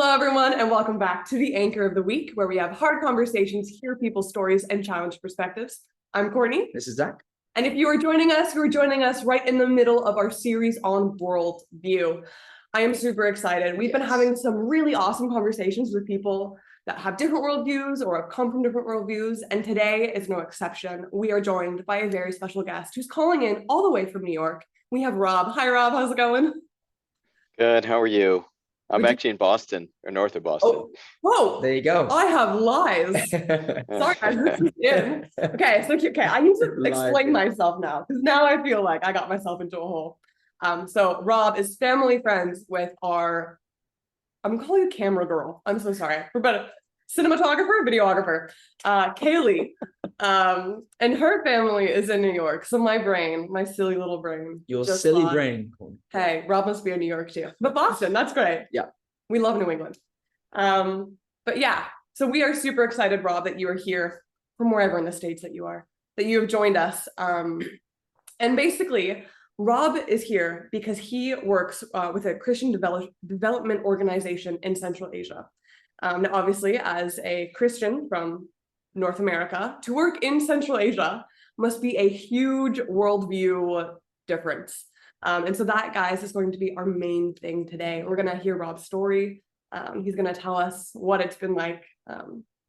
Hello, everyone, and welcome back to the Anchor of the Week, where we have hard conversations, hear people's stories, and challenge perspectives. I'm Courtney. This is Zach. And if you are joining us right in the middle of our series on worldview. I am super excited. We've been having some really awesome conversations with people that have different worldviews or have come from different worldviews, and today is no exception. We are joined by a very special guest who's calling in all the way from New York. We have Rob. Hi, Rob. How's it going? Good. How are you? I'm actually in Boston, or north of Boston. Oh, whoa. There you go. I have lies. Sorry, guys. This is in. Okay, I need to explain myself now, because now I feel like I got myself into a hole. So Rob is family friends with our, I'm calling you camera girl. I'm so sorry. We're better. Cinematographer, videographer, Kaylee. And her family is in New York. So my silly little brain. Your silly brain. Hey, Rob must be in New York too. But Boston, that's great. Yeah. We love New England. But yeah, so we are super excited, Rob, that you are here from wherever in the States that you are, that you have joined us. And basically, Rob is here because he works with a Christian Development Organization in Central Asia. Now, obviously, as a Christian from North America, to work in Central Asia must be a huge worldview difference. And so that, guys, is going to be our main thing today. We're going to hear Rob's story. He's going to tell us what it's been like,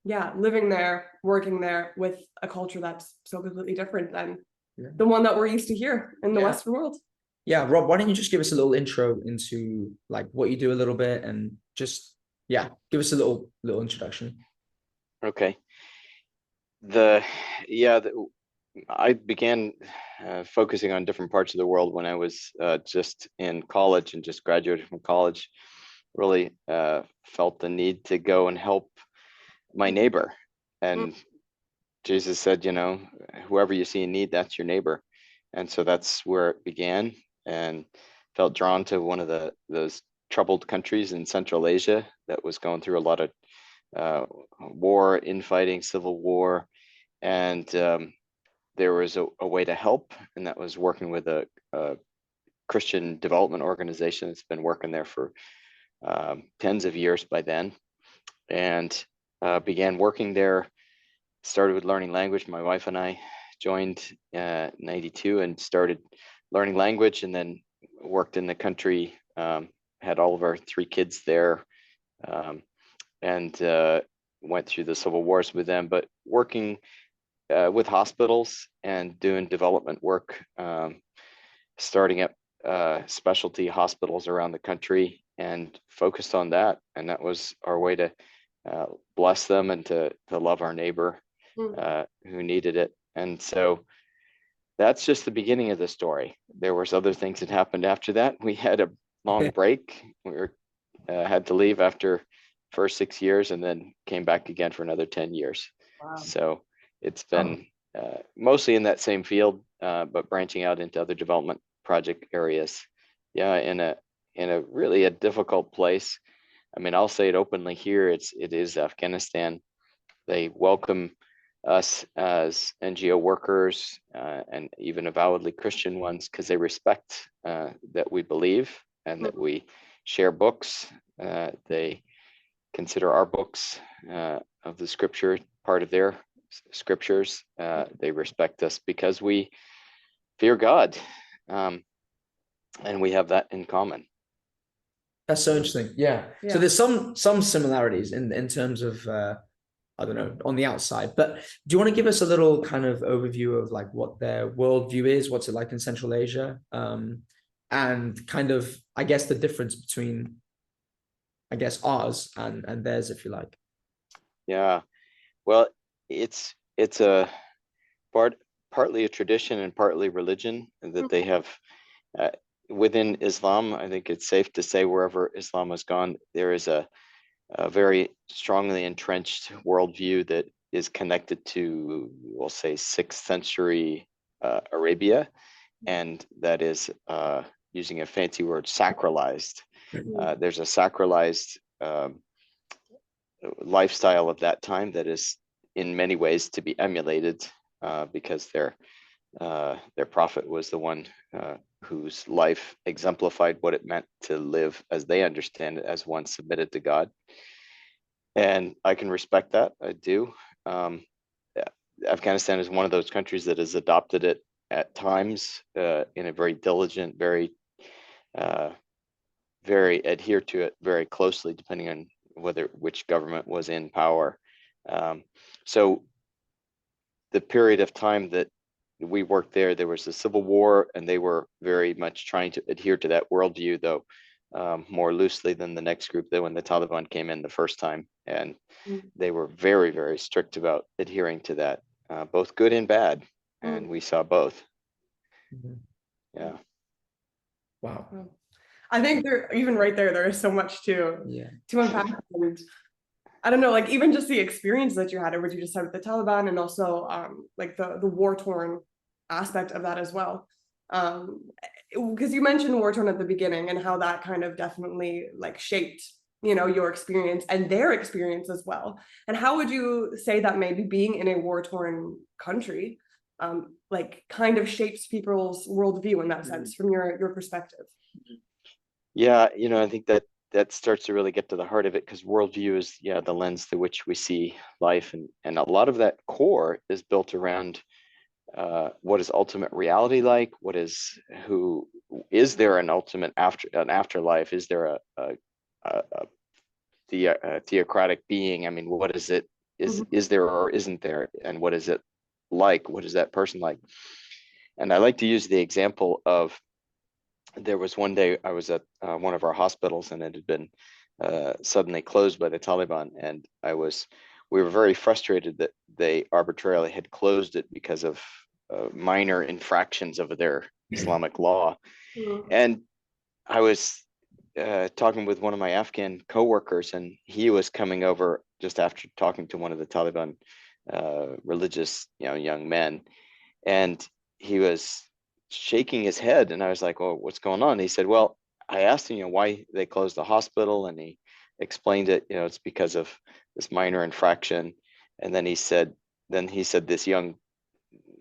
living there, working there with a culture that's so completely different than the one that we're used to here in the Western world. Yeah, Rob, why don't you just give us a little intro into like what you do a little bit and just, give us a little introduction. Okay. I began focusing on different parts of the world when I was just in college and just graduated from college. Really felt the need to go and help my neighbor. And Jesus said, whoever you see in need, that's your neighbor. And so that's where it began, and felt drawn to one of those troubled countries in Central Asia that was going through a lot of war, infighting, civil war. And there was a way to help, and that was working with a Christian Development Organization that's been working there for tens of years by then, and began working there. Started with learning language. My wife and I joined in '92 and started learning language, and then worked in the country, had all of our 3 kids there, and went through the civil wars with them, but working with hospitals and doing development work, starting up specialty hospitals around the country, and focused on that. And that was our way to bless them and to love our neighbor who needed it. And so that's just the beginning of the story. There was other things that happened after that. We had a long break. We had to leave after first 6 years, and then came back again for another 10 years. Wow. So it's been mostly in that same field, but branching out into other development project areas. In a really difficult place. I mean, I'll say it openly here. It is Afghanistan. They welcome us as NGO workers, and even avowedly Christian ones, because they respect that we believe and that we share books. They consider our books of the scripture part of their scriptures. They respect us because we fear God, and we have that in common. That's so interesting. Yeah. So there's some similarities in terms of I don't know, on the outside, but do you want to give us a little kind of overview of like what their worldview is? What's it like in Central Asia? And kind of, I guess, the difference between, I guess, ours and theirs, if you like. Yeah, well, it's a partly a tradition and partly religion that they have within Islam. I think it's safe to say wherever Islam has gone, there is a very strongly entrenched worldview that is connected to, we'll say, 6th century Arabia, and that is, using a fancy word, sacralized. There's a sacralized lifestyle of that time that is in many ways to be emulated, because their prophet was the one whose life exemplified what it meant to live as they understand it, as one submitted to God. And I can respect that. I do. Afghanistan is one of those countries that has adopted it at times in a very diligent, very adhere to it very closely, depending on which government was in power. So the period of time that we worked there was a civil war, and they were very much trying to adhere to that worldview, though more loosely than the next group, that when the Taliban came in the first time, and they were very, very strict about adhering to that, both good and bad. And we saw both. Yeah. Wow. I think even right there is so much to unpack. And I don't know, like even just the experience that you had, or what you just said with the Taliban, and also like the war-torn aspect of that as well. Because you mentioned war-torn at the beginning, and how that kind of definitely like shaped, your experience and their experience as well. And how would you say that maybe being in a war-torn country like kind of shapes people's worldview in that sense, from your perspective? Yeah, I think that starts to really get to the heart of it, because worldview is the lens through which we see life, and a lot of that core is built around what is ultimate reality like? Is there an ultimate afterlife? Is there a theocratic being? I mean, what is it? Is there or isn't there? And what is it like? What is that person like? And I like to use the example of, there was one day I was at one of our hospitals, and it had been suddenly closed by the Taliban, and we were very frustrated that they arbitrarily had closed it because of minor infractions of their Islamic law. And I was talking with one of my Afghan coworkers, and he was coming over just after talking to one of the Taliban religious young men, and he was shaking his head, and I was like, "Oh, what's going on?" And he said, "Well, I asked him, why they closed the hospital," and he explained it. It's because of this minor infraction. And then he said, this young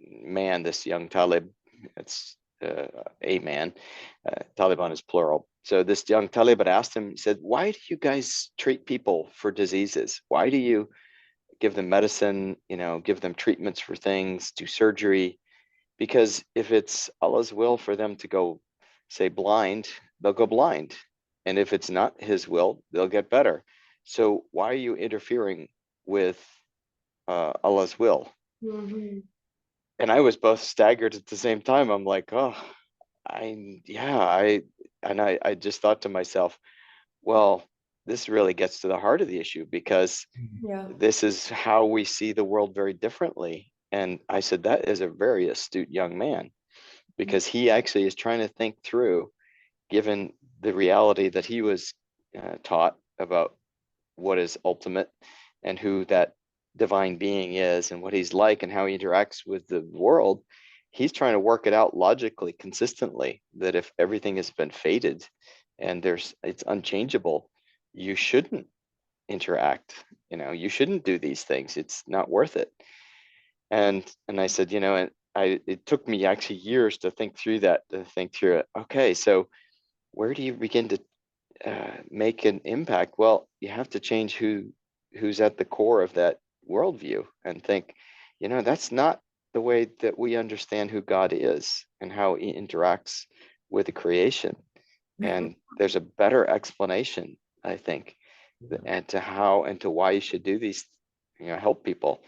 man, this young Talib, it's a man, Taliban is plural. So this young Talib had asked him, he said, "Why do you guys treat people for diseases? Why do you give them medicine, give them treatments for things, do surgery? Because if it's Allah's will for them to go, say, blind, they'll go blind. And if it's not his will, they'll get better. So why are you interfering with Allah's will?" And I was both staggered at the same time. I'm like, oh, I just thought to myself, well, this really gets to the heart of the issue, because this is how we see the world very differently. And I said, that is a very astute young man, because he actually is trying to think through, given the reality that he was taught about what is ultimate and who that divine being is and what he's like and how he interacts with the world. He's trying to work it out logically, consistently, that if everything has been fated and it's unchangeable, you shouldn't interact, you shouldn't do these things. It's not worth it. And I said, and it took me actually years to think through it. Okay, so where do you begin to make an impact? Well, you have to change who's at the core of that worldview, and think, that's not the way that we understand who God is and how he interacts with the creation. And there's a better explanation, I think, and to why you should do these, help people.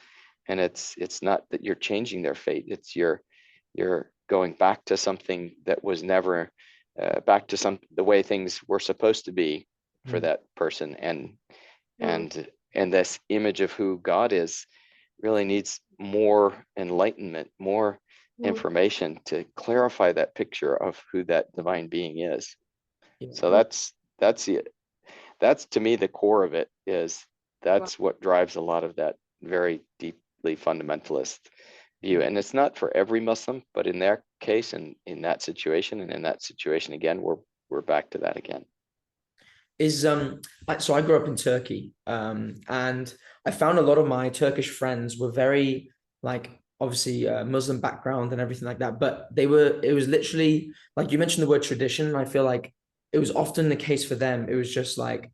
And it's not that you're changing their fate. It's you're going back to something that was never back to the way things were supposed to be for that person. And this image of who God is really needs more enlightenment, more information to clarify that picture of who that divine being is. So that's to me the core of it. That's what drives a lot of that very deeply fundamentalist view. And it's not for every Muslim, but in their case, and in that situation, and in that situation again, we're back to that again. So I grew up in Turkey, and I found a lot of my Turkish friends were very like obviously Muslim background and everything like that, but it was literally like you mentioned the word tradition. And I feel like it was often the case for them. It was just like,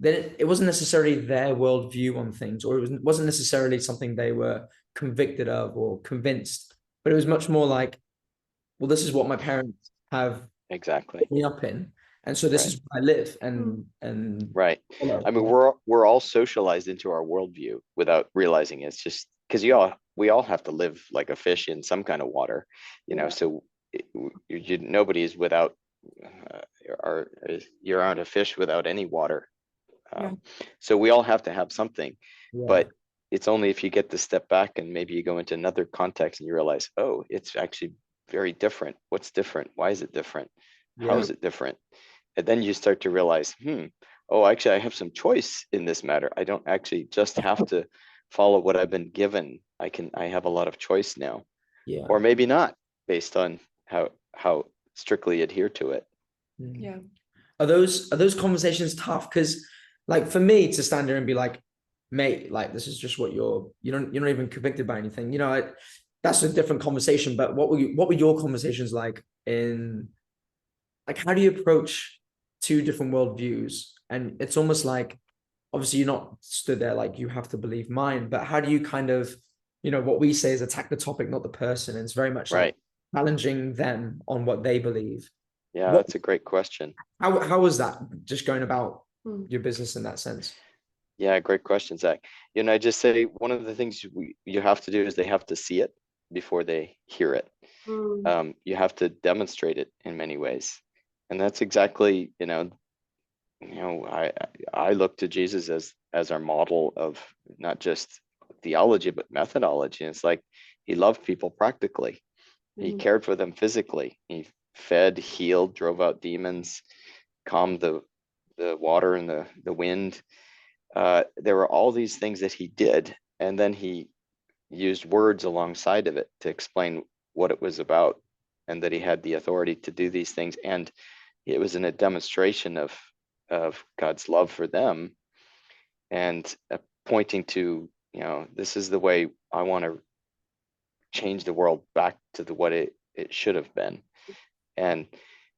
then it wasn't necessarily their worldview on things, or wasn't necessarily something they were convicted of or convinced, but it was much more like, well, this is what my parents have Exactly. put me up in, and so this Right. is what I live Mm. and Right. follow. I mean, we're all socialized into our worldview without realizing it. It's just because we all have to live like a fish in some kind of water, you know. Yeah. So nobody is without, you aren't a fish without any water. Yeah. So we all have to have something, Yeah. but it's only if you get to step back and maybe you go into another context and you realize, oh, it's actually very different. What's different? Why is it different? How Yeah. is it different? And then you start to realize, oh, actually, I have some choice in this matter. I don't actually just have to follow what I've been given. I have a lot of choice now, Yeah. or maybe not, based on how strictly adhere to it. Yeah. Are those conversations tough? Because like for me to stand there and be like, mate, like this is just what you're not even convicted by anything. You know, that's a different conversation. But what were your conversations like in like how do you approach two different worldviews? And it's almost like obviously you're not stood there like you have to believe mine, but how do you kind of, what we say is attack the topic, not the person. And it's very much like Right. challenging them on what they believe. Yeah, What that's a great question. how was that just going about Mm. your business in that sense? Yeah, great question, Zach. I just say one of the things you have to do is they have to see it before they hear it. Mm. You have to demonstrate it in many ways, and that's exactly, I look to Jesus as our model of not just theology but methodology. And it's like he loved people practically. He Mhm. cared for them physically. He fed, healed, drove out demons, calmed the water and the wind. There were all these things that he did, and then he used words alongside of it to explain what it was about, and that he had the authority to do these things. And it was in a demonstration of God's love for them, and pointing to, this is the way I want to change the world back to what it should have been. And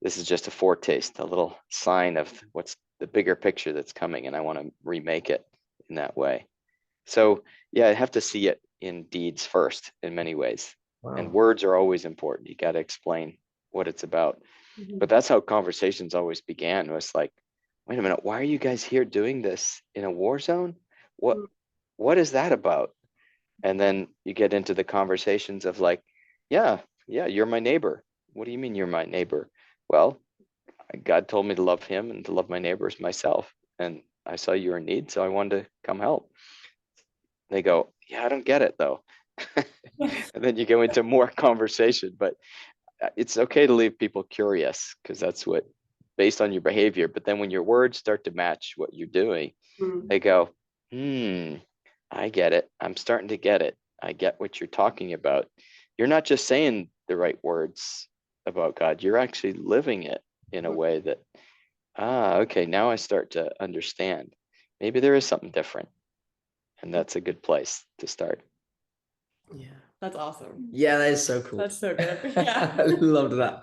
this is just a foretaste, a little sign of what's the bigger picture that's coming, and I want to remake it in that way. So yeah, I have to see it in deeds first in many ways. And Wow. words are always important. You got to explain what it's about. Mhm. But that's how conversations always began. It was like, wait a minute, why are you guys here doing this in a war zone? What Mm. what is that about? And then you get into the conversations of like, yeah, you're my neighbor. What do you mean you're my neighbor? Well, God told me to love him and to love my neighbors myself. And I saw you were in need, so I wanted to come help. They go, yeah, I don't get it though. And then you go into more conversation, but it's okay to leave people curious, because that's what, based on your behavior. But then when your words start to match what you're doing, Mm. they go, I get it. I'm starting to get it. I get what you're talking about. You're not just saying the right words about God, you're actually living it in a way that, okay, now I start to understand. Maybe there is something different. And that's a good place to start. Yeah. That's awesome. Yeah, that is so cool. That's so good. I Yeah. loved that.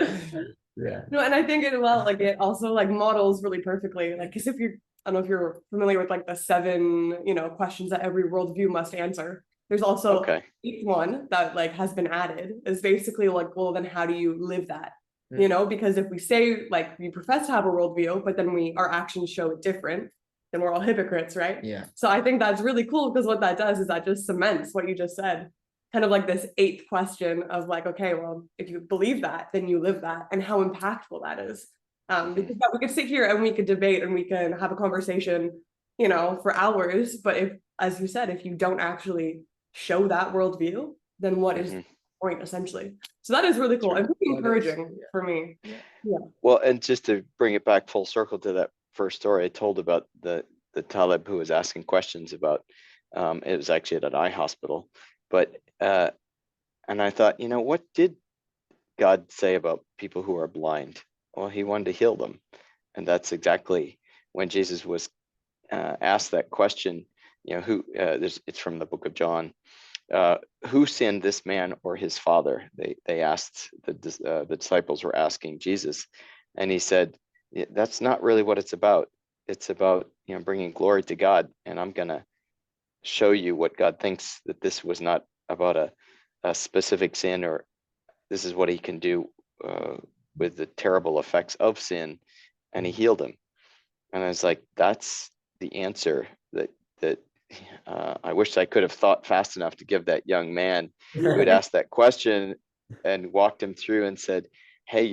Yeah. No, and I think like it also like models really perfectly. Like, because I don't know if you're familiar with like the 7, questions that every worldview must answer. There's also Okay. each one that like has been added is basically like, well, then how do you live that? Because if we say like we profess to have a worldview, but then our actions show it different, then we're all hypocrites, right? Yeah. So I think that's really cool, because what that does is that just cements what you just said. Kind of like this 8th question of like, okay, well, if you believe that, then you live that, and how impactful that is. Because we could sit here and we could debate and we can have a conversation, for hours. But if, as you said, if you don't actually show that worldview, then what is the point, essentially? So that is really cool and really encouraging for me. Yeah. Well, and just to bring it back full circle to that first story I told about the Talib who was asking questions about, it was actually at an eye hospital, but and I thought, what did God say about people who are blind? Well, he wanted to heal them. And that's exactly when Jesus was asked that question, it's from the book of John. who sinned, this man or his father? They asked, the disciples were asking Jesus, and he said, "Yeah, that's not really what it's about. It's about, bringing glory to God, and I'm gonna show you what God thinks, that this was not about a specific sin, or this is what he can do with the terrible effects of sin." And he healed him. And I was like, that's the answer that I wish I could have thought fast enough to give that young man who had asked that question, and walked him through and said, hey,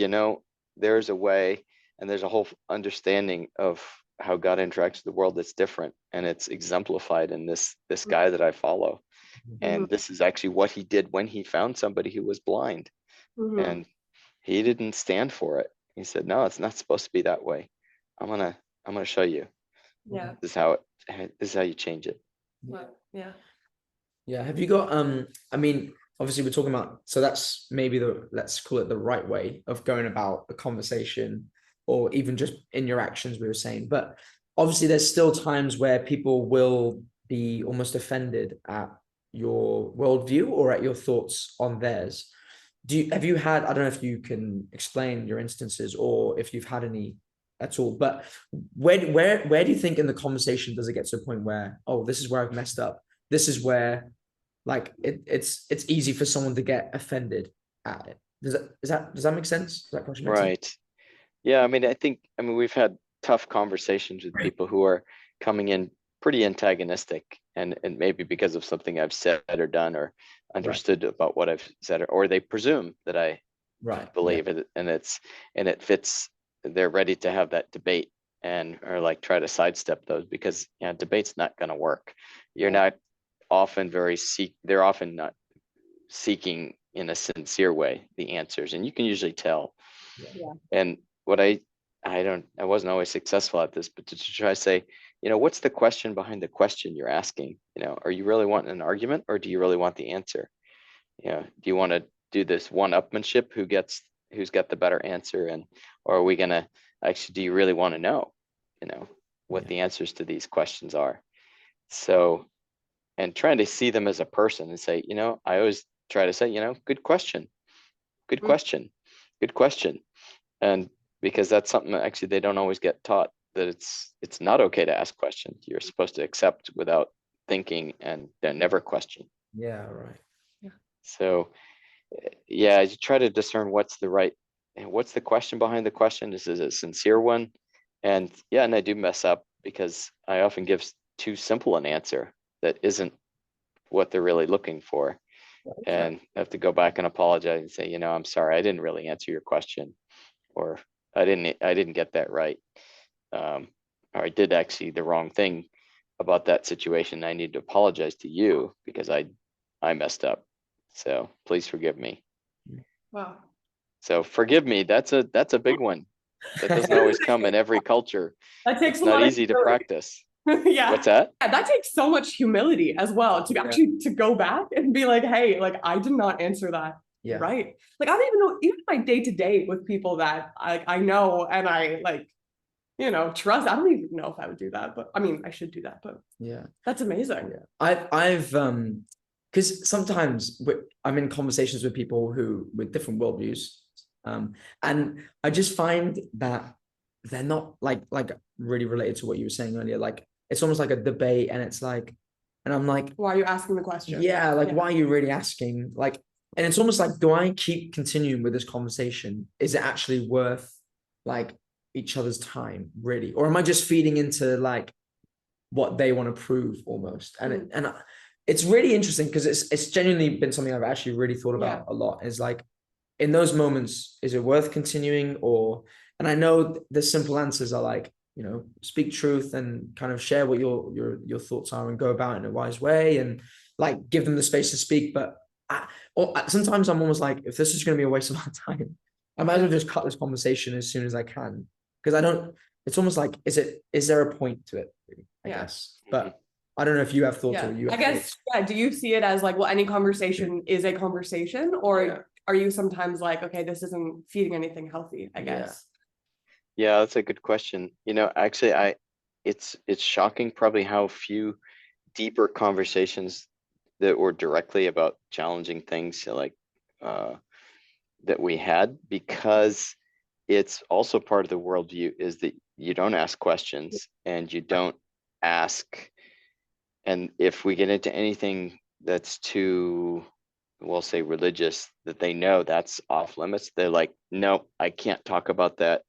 there's a way, and there's a whole understanding of how God interacts with the world that's different. And it's exemplified in this guy that I follow. And this is actually what he did when he found somebody who was blind. And he didn't stand for it. He said, no, it's not supposed to be that way. I'm gonna show you. Yeah. This is how you change it. Yeah. Yeah. Have you got I mean, obviously we're talking about, so that's maybe let's call it the right way of going about a conversation, or even just in your actions, we were saying. But obviously there's still times where people will be almost offended at your worldview or at your thoughts on theirs. Have you had, I don't know if you can explain your instances or if you've had any at all, but where do you think in the conversation does it get to a point where, oh, this is where I've messed up? This is where, like, it's easy for someone to get offended at it. Does that make sense? Does that question make sense? Right. Yeah, I mean, we've had tough conversations with people who are coming in pretty antagonistic, and maybe because of something I've said or done or understood about what I've said, or they presume that I believe it, and it fits. They're ready to have that debate, or like try to sidestep those, because debate's not going to work. You're not often they're often not seeking in a sincere way the answers, and you can usually tell. And what I wasn't always successful at this, but to try to say, what's the question behind the question you're asking? Are you really wanting an argument, or do you really want the answer? Do you want to do this one-upmanship, who's got the better answer, or are we gonna actually, do you really want to know, what the answers to these questions are? So, and trying to see them as a person and say, I always try to say, good question, good question, good question. And because that's something that actually they don't always get taught, that it's not okay to ask questions. You're supposed to accept without thinking, and then never question. Yeah, right. So yeah, you try to discern what's the question behind the question. This is a sincere one. And I do mess up because I often give too simple an answer that isn't what they're really looking for. And I have to go back and apologize and say, I'm sorry, I didn't really answer your question, or I didn't get that right. Or I did actually the wrong thing about that situation. I need to apologize to you because I messed up. So please forgive me. Wow. So forgive me. That's a big one. That doesn't always come in every culture. That takes It's not easy to practice. Yeah. What's that? Yeah, that takes so much humility as well, to actually to go back and be like, hey, like, I did not answer that right. Like, I don't even know, even my day-to-day with people that I know and I like, trust. I don't even know if I would do that, but I mean, I should do that, but that's amazing. I've because sometimes I'm in conversations with people with different worldviews, and I just find that they're not like really related to what you were saying earlier. Like, it's almost like a debate, and it's like, and I'm like, why are you asking the question? Why are you really asking? Like, and it's almost like, do I keep continuing with this conversation? Is it actually worth like each other's time, really, or am I just feeding into like what they want to prove almost? And it's really interesting because it's genuinely been something I've actually really thought about a lot. Is like, in those moments, is it worth continuing? And I know the simple answers are like, speak truth and kind of share what your thoughts are and go about it in a wise way and like give them the space to speak. But sometimes I'm almost like, if this is going to be a waste of my time, I might as well just cut this conversation as soon as I can, because it's almost like, is there a point to it? Really, I guess. But I don't know if you have thoughts or you have thoughts. Do you see it as like, well, any conversation is a conversation, or are you sometimes like, okay, this isn't feeding anything healthy, I guess? Yeah, that's a good question. Actually, it's shocking probably how few deeper conversations that were directly about challenging things like that we had, because it's also part of the worldview is that you don't ask questions and you don't ask. And if we get into anything that's too, we'll say religious, that they know that's off limits, they're like, no, I can't talk about that.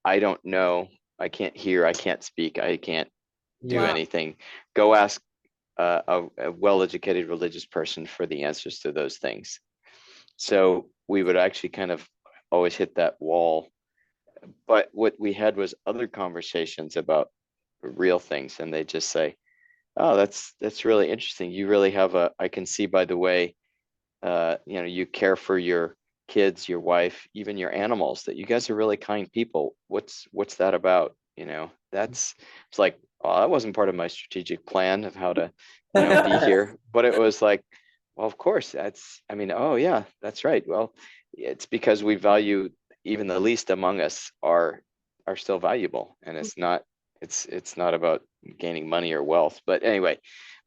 I don't know. I can't hear. I can't speak. I can't do Yeah. anything. Go ask a well-educated religious person for the answers to those things. So we would actually kind of always hit that wall. But what we had was other conversations about real things, and they just say, oh, that's really interesting. You really have I can see by the way, you care for your kids, your wife, even your animals, that you guys are really kind people. What's that about? It's like, oh, that wasn't part of my strategic plan of how to, be here. But it was like, well, of course, oh yeah, that's right. Well, it's because we value even the least among us are still valuable, and it's not about gaining money or wealth. But anyway,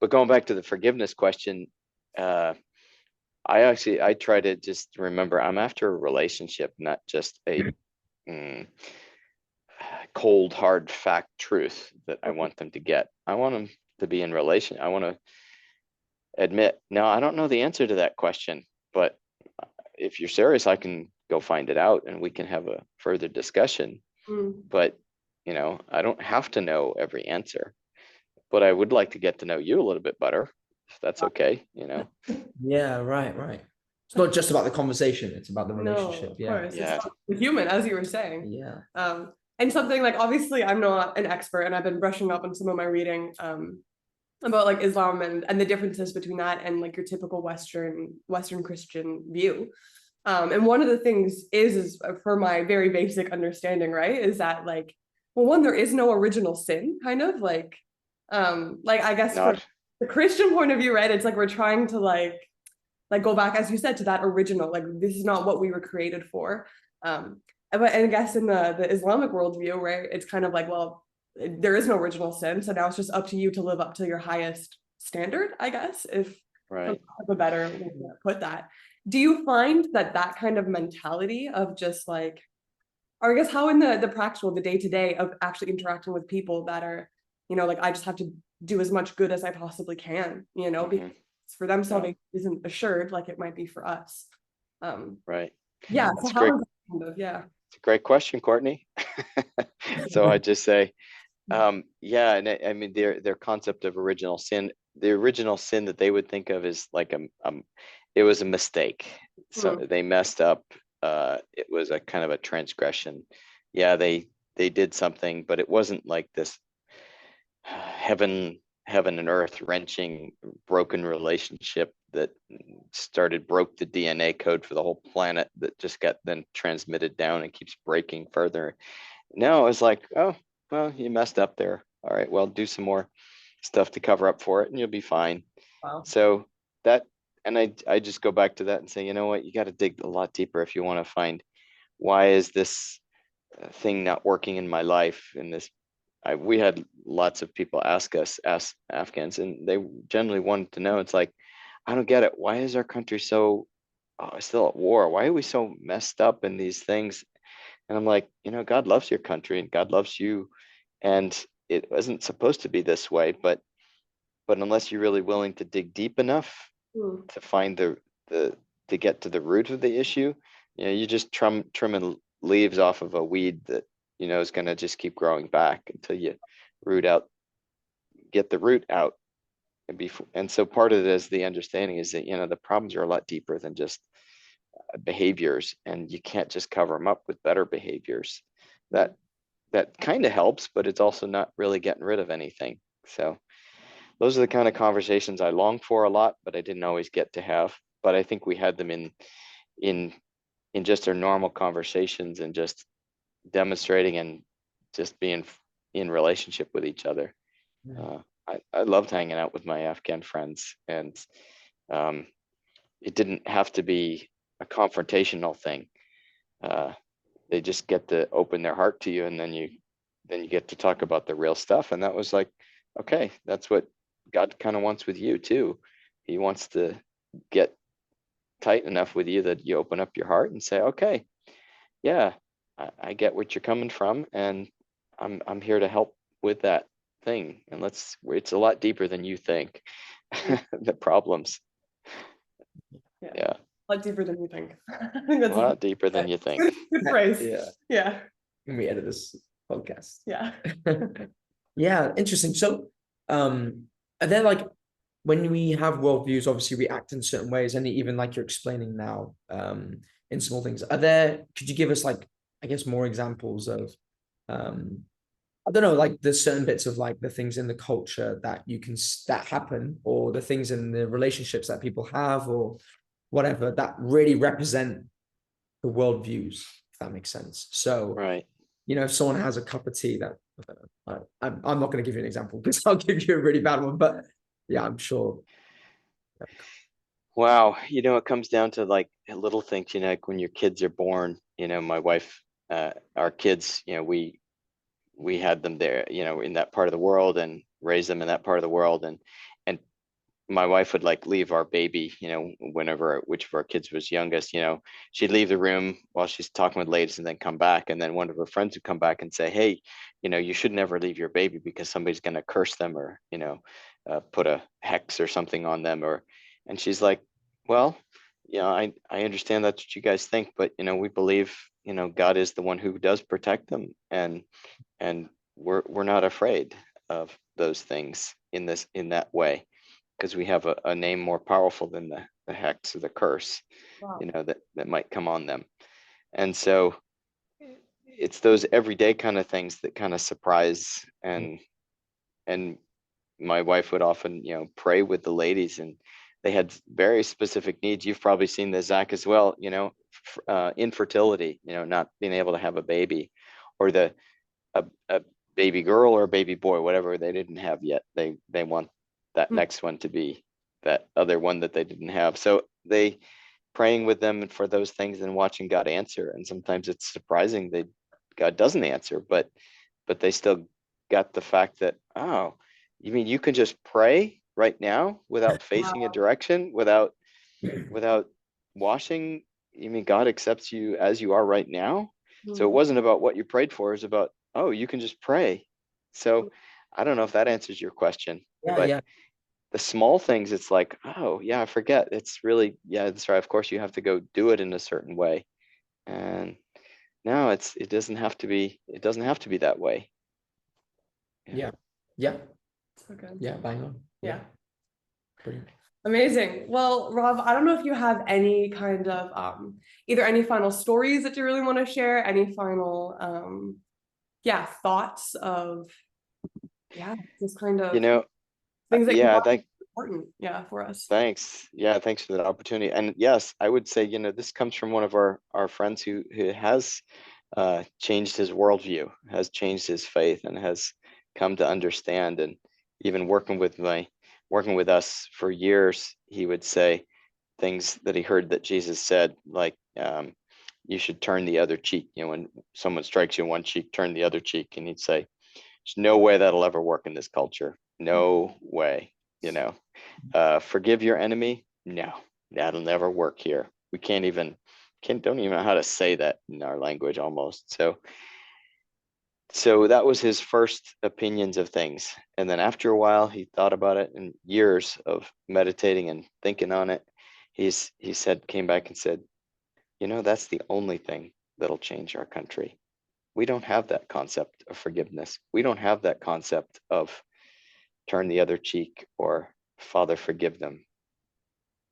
going back to the forgiveness question, I try to just remember I'm after a relationship, not just a cold, hard fact truth that I want them to get. I want them to be in relation. I want to admit, no, I don't know the answer to that question, but if you're serious, I can go find it out and we can have a further discussion. But, I don't have to know every answer, but I would like to get to know you a little bit better, if that's okay, Yeah, right. It's not just about the conversation, it's about the relationship. Of Yeah. course. Yeah. It's the human, as you were saying. Yeah. And something like, obviously I'm not an expert and I've been brushing up on some of my reading about like Islam and the differences between that and like your typical Western Christian view. And one of the things is for my very basic understanding, right, is that like, well, one, there is no original sin, kind of like I guess from the Christian point of view, right, it's like we're trying to like go back, as you said, to that original, like this is not what we were created for. And I guess in the Islamic worldview, right, it's kind of like, well, there is no original sin, so now it's just up to you to live up to your highest standard, I guess, if right. a better way to put that. Do you find that kind of mentality of just like, or I guess how in the practical, the day-to-day of actually interacting with people that are, like I just have to do as much good as I possibly can, because for them salvation isn't assured like it might be for us. Right. Yeah. That's So great. It's a great question, Courtney. So I just say, yeah, and I mean their concept of original sin, the original sin that they would think of is like it was a mistake. So they messed up. It was a kind of a transgression. Yeah, they did something, but it wasn't like this heaven and earth wrenching broken relationship that broke the DNA code for the whole planet that just got then transmitted down and keeps breaking further. No, it was like, oh, well, you messed up there. All right, well, do some more stuff to cover up for it and you'll be fine. Wow. So that, and I just go back to that and say, you know what, you got to dig a lot deeper if you want to find why is this thing not working in my life. In this, we had lots of people ask Afghans, and they generally wanted to know. It's like, I don't get it. Why is our country so still at war? Why are we so messed up in these things? And I'm like, God loves your country and God loves you, and it wasn't supposed to be this way. But unless you're really willing to dig deep enough to find the to get to the root of the issue, you just trimming leaves off of a weed that is going to just keep growing back until you get the root out. And so part of it is the understanding is that the problems are a lot deeper than just behaviors, and you can't just cover them up with better behaviors. That kind of helps, but it's also not really getting rid of anything. So those are the kind of conversations I long for a lot, but I didn't always get to have. But I think we had them in just our normal conversations and just demonstrating and just being in relationship with each other. I loved hanging out with my Afghan friends, and it didn't have to be a confrontational thing. They just get to open their heart to you, and then you get to talk about the real stuff. And that was like, okay, that's what God kind of wants with you too. he wants to get tight enough with you that you open up your heart and say, okay, yeah, I get what you're coming from, and I'm here to help with that thing. And it's a lot deeper than you think. The problems. Yeah. A lot deeper than you think. I think that's A lot deeper than you think. good phrase. Yeah. Yeah. When we edit this podcast. Yeah. Yeah, interesting. So, are there like, when we have worldviews, obviously we act in certain ways, and even like you're explaining now, in small things. Could you give us like, I guess, more examples of, I don't know, like there's certain bits of like the things in the culture that that happen, or the things in the relationships that people have, or whatever, that really represent the worldviews, if that makes sense. So, Right. if someone has a cup of tea that, I'm not going to give you an example because I'll give you a really bad one, but yeah, I'm sure. Wow. It comes down to like little things, like when your kids are born, my wife, our kids, we had them there, in that part of the world, and raised them in that part of the world. And my wife would like leave our baby, which of our kids was youngest, she'd leave the room while she's talking with ladies and then come back. And then one of her friends would come back and say, hey, you should never leave your baby because somebody's going to curse them, or, put a hex or something on them. And she's like, well, I understand that's what you guys think, but, we believe, God is the one who does protect them. And we're not afraid of those things in that way, because we have a name more powerful than the hex or the curse. Wow. That might come on them. And so it's those everyday kind of things that kind of surprise. And my wife would often pray with the ladies, and they had very specific needs. You've probably seen this, Zach, as well. Infertility, not being able to have a baby, or a baby girl or a baby boy, whatever they didn't have yet. They want that next one to be that other one that they didn't have. So they praying with them for those things and watching God answer. And sometimes it's surprising that God doesn't answer, but they still got the fact that, oh, you mean you can just pray right now without facing a direction, without washing? You mean God accepts you as you are right now? So it wasn't about what you prayed for, it's about, oh, you can just pray. So I don't know if that answers your question. Yeah. The small things, it's like, oh yeah, I forget. It's really, yeah, that's right. Of course you have to go do it in a certain way. And no, it doesn't have to be that way. Yeah. So good. Yeah, bang on. Yeah. Brilliant. Amazing. Well, Rob, I don't know if you have any kind of either any final stories that you really want to share, any final thoughts of just kind of things that you thought were important for us. Thanks. Yeah, thanks for that opportunity. And yes, I would say, this comes from one of our friends who has changed his worldview, has changed his faith, and has come to understand. And even working with us for years, he would say things that he heard that Jesus said, like, you should turn the other cheek. When someone strikes you on one cheek, turn the other cheek. And he'd say, there's no way that'll ever work in this culture. No way. Forgive your enemy. No, that'll never work here. We don't even know how to say that in our language almost. So that was his first opinions of things. And then after a while, he thought about it, and years of meditating and thinking on it, he came back and said, that's the only thing that'll change our country. We don't have that concept of forgiveness. We don't have that concept of turn the other cheek, or Father, forgive them.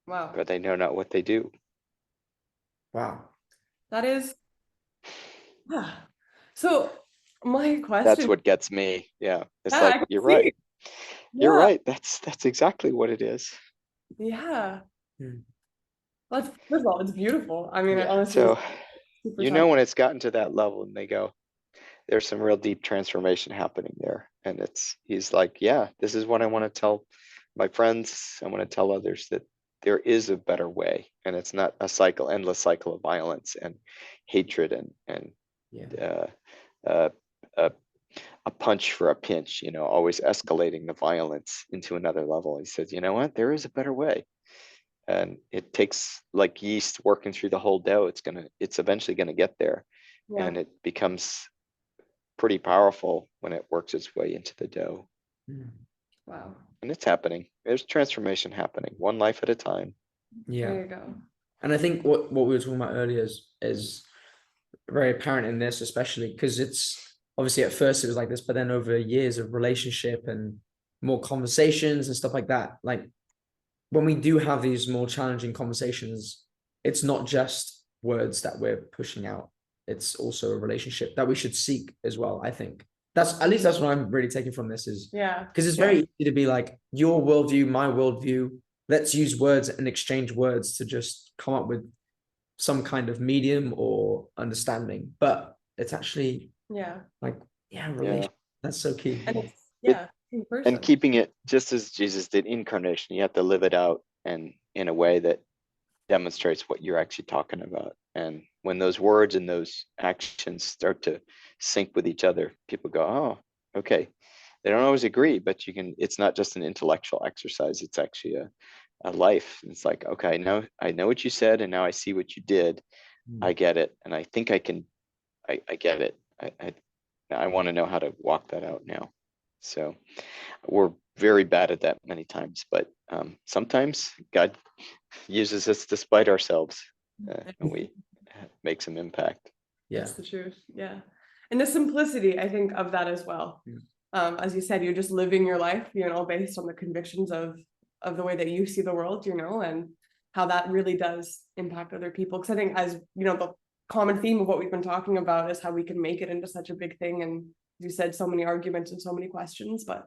Wow. But they know not what they do. Wow. That is, so my question. That's what gets me. Yeah. It's I like, can you're see. right. You're Yeah. right. That's exactly what it is. Yeah. First of all, it's beautiful. I mean, honestly, So, super when it's gotten to that level and they go, there's some real deep transformation happening there. And he's like, yeah, this is what I want to tell my friends. I want to tell others that there is a better way, and it's not a endless cycle of violence and hatred and a punch for a pinch, always escalating the violence into another level. He says, you know what, there is a better way. And it takes like yeast working through the whole dough. It's eventually gonna get there. Yeah. And it becomes pretty powerful when it works its way into the dough. Wow. And it's happening. There's transformation happening, one life at a time. Yeah. There you go. And I think what we were talking about earlier is very apparent in this, especially because it's obviously at first it was like this, but then over years of relationship and more conversations and stuff like that, like when we do have these more challenging conversations, it's not just words that we're pushing out. It's also a relationship that we should seek as well. I think that's what I'm really taking from this is because it's very easy to be like your worldview, my worldview. Let's use words and exchange words to just come up with some kind of medium or understanding. But it's actually relationship. That's so key. And it's in person. And keeping it just as Jesus did incarnation, you have to live it out and in a way that demonstrates what you're actually talking about. And when those words and those actions start to sync with each other, people go, oh, okay. They don't always agree, but it's not just an intellectual exercise. It's actually a life. It's like, okay, I know what you said, and now I see what you did. I get it. And I think I get it. I want to know how to walk that out now. So we're very bad at that many times, but sometimes God uses us despite ourselves, and we make some impact. That's the truth. Yeah. And the simplicity, I think, of that as well. As you said, you're just living your life, based on the convictions of the way that you see the world, and how that really does impact other people. Because I think, as the common theme of what we've been talking about is how we can make it into such a big thing. And you said so many arguments and so many questions, but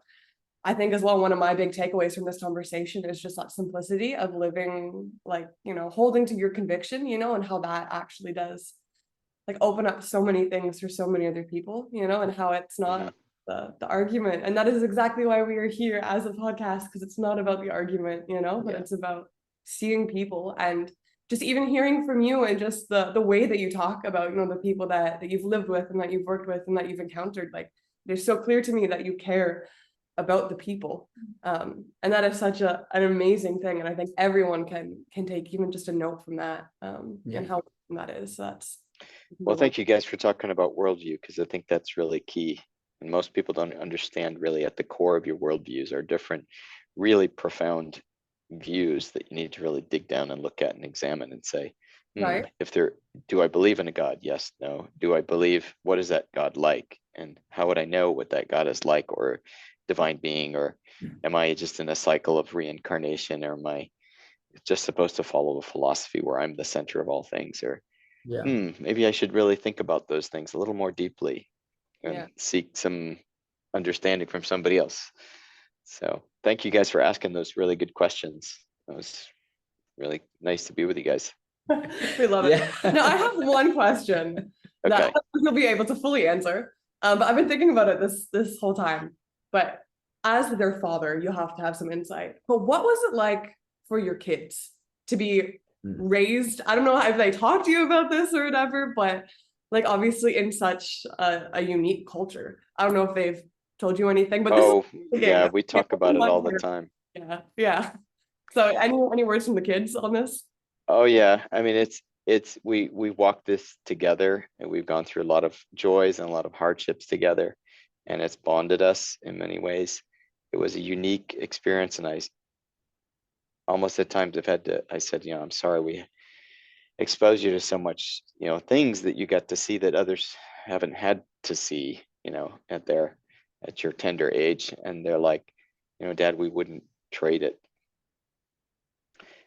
I think as well, one of my big takeaways from this conversation is just that simplicity of living, like, holding to your conviction, and how that actually does like open up so many things for so many other people, and how it's not the argument. And that is exactly why we are here as a podcast, because it's not about the argument, but it's about seeing people and just even hearing from you and just the way that you talk about, the people that you've lived with and that you've worked with and that you've encountered. Like, it's so clear to me that you care about the people. And that is such an amazing thing. And I think everyone can take even just a note from that, and how that is. So that's well, thank you guys for talking about worldview, because I think that's really key. And most people don't understand really at the core of your worldviews are different, really profound views that you need to really dig down and look at and examine and say, do I believe in a God? Yes, no. Do I believe, what is that God like? And how would I know what that God is like, or divine being, or am I just in a cycle of reincarnation, or am I just supposed to follow a philosophy where I'm the center of all things? Or maybe I should really think about those things a little more deeply and seek some understanding from somebody else. So thank you guys for asking those really good questions. It was really nice to be with you guys. We love it. Now I have one question that you'll be able to fully answer, but I've been thinking about it this whole time. But as their father, you have to have some insight. But what was it like for your kids to be raised? I don't know if they talked to you about this or whatever, but like obviously in such a unique culture. I don't know if they've told you anything, but we talk about it all the time. Yeah. So any words from the kids on this? Oh yeah, I mean we walked this together, and we've gone through a lot of joys and a lot of hardships together, and it's bonded us in many ways. It was a unique experience, and I almost at times I said, I'm sorry we exposed you to so much, things that you got to see that others haven't had to see, at your tender age. And they're like, Dad, we wouldn't trade it.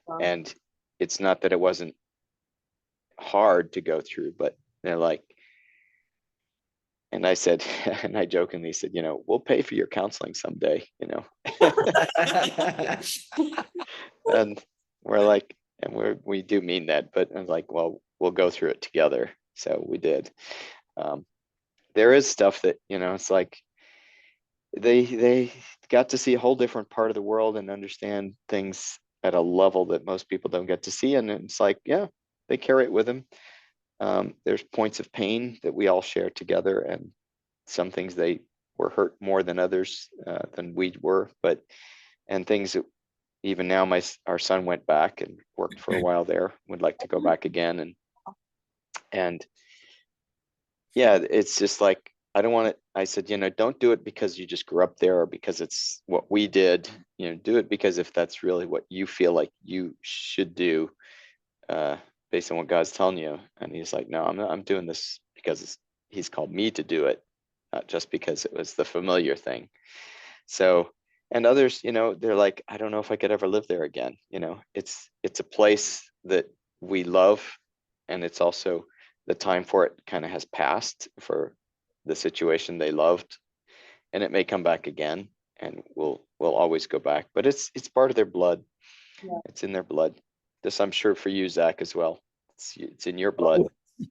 Wow. And it's not that it wasn't hard to go through, but they're like, and I said, and I jokingly said, we'll pay for your counseling someday, and we're like, and we do mean that, but I was like, well, we'll go through it together. So we did. There is stuff that, it's like they got to see a whole different part of the world and understand things at a level that most people don't get to see. And it's like, they carry it with them. There's points of pain that we all share together, and some things they were hurt more than others, than we were, and things that even now our son went back and worked for a while there, would like to go back again. And yeah, it's just like, I don't want it. I said, don't do it because you just grew up there or because it's what we did, do it because if that's really what you feel like you should do, based on what God's telling you. And he's like, no, I'm doing this because he's called me to do it, not just because it was the familiar thing. So, and others, they're like, I don't know if I could ever live there again. It's a place that we love, and it's also the time for it kind of has passed for the situation they loved, and it may come back again, and we'll always go back, but it's part of their blood. Yeah. It's in their blood. This, I'm sure, for you, Zach, as well. It's in your blood.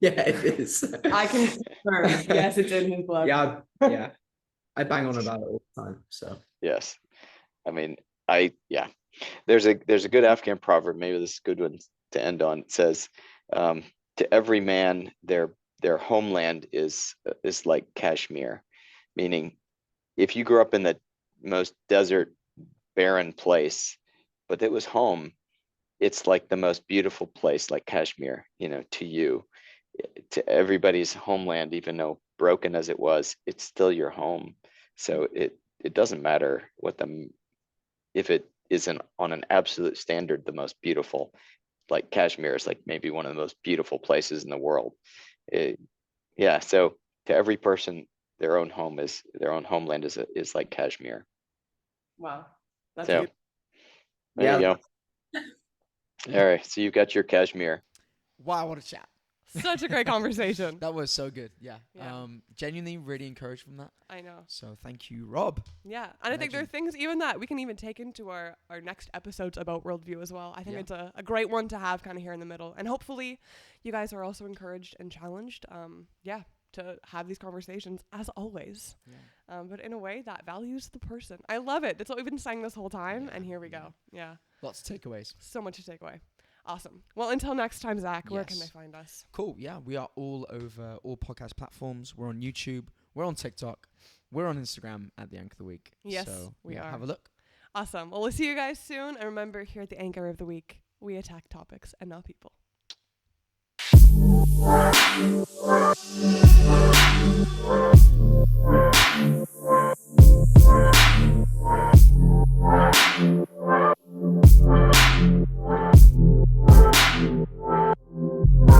Yeah, it is. I can confirm. Yes, it's in his blood. Yeah. I bang on about it all the time. So Yes. I mean, there's a good Afghan proverb, maybe this is a good one to end on. It says, to every man, their homeland is like Kashmir, meaning if you grew up in the most desert, barren place, but it was home, it's like the most beautiful place, like Kashmir, to you. To everybody's homeland, even though broken as it was, it's still your home. So it doesn't matter if it isn't on an absolute standard the most beautiful, like Kashmir is like maybe one of the most beautiful places in the world. So to every person, their own homeland is like Kashmir. Wow. That's So beautiful. there you go. All right, so you got your Kashmir. Wow, what a chat. Such a great conversation. That was so good. Yeah. Yeah. Genuinely really encouraged from that. I know. So thank you, Rob. Yeah. And I think there are things even that we can even take into our next episodes about worldview as well. I think it's a great one to have kind of here in the middle. And hopefully you guys are also encouraged and challenged, to have these conversations as always. Yeah. But in a way that values the person. I love it. That's what we've been saying this whole time. And here we go. Yeah. Lots of takeaways. So much to take away. Awesome. Well, until next time, Zach, where can Yes. they find us? Cool. Yeah. We are all over all podcast platforms. We're on YouTube. We're on TikTok. We're on Instagram at the Anchor of the Week. Yes, so, we are. Have a look. Awesome. Well, we'll see you guys soon. And remember, here at the Anchor of the Week, we attack topics and not people.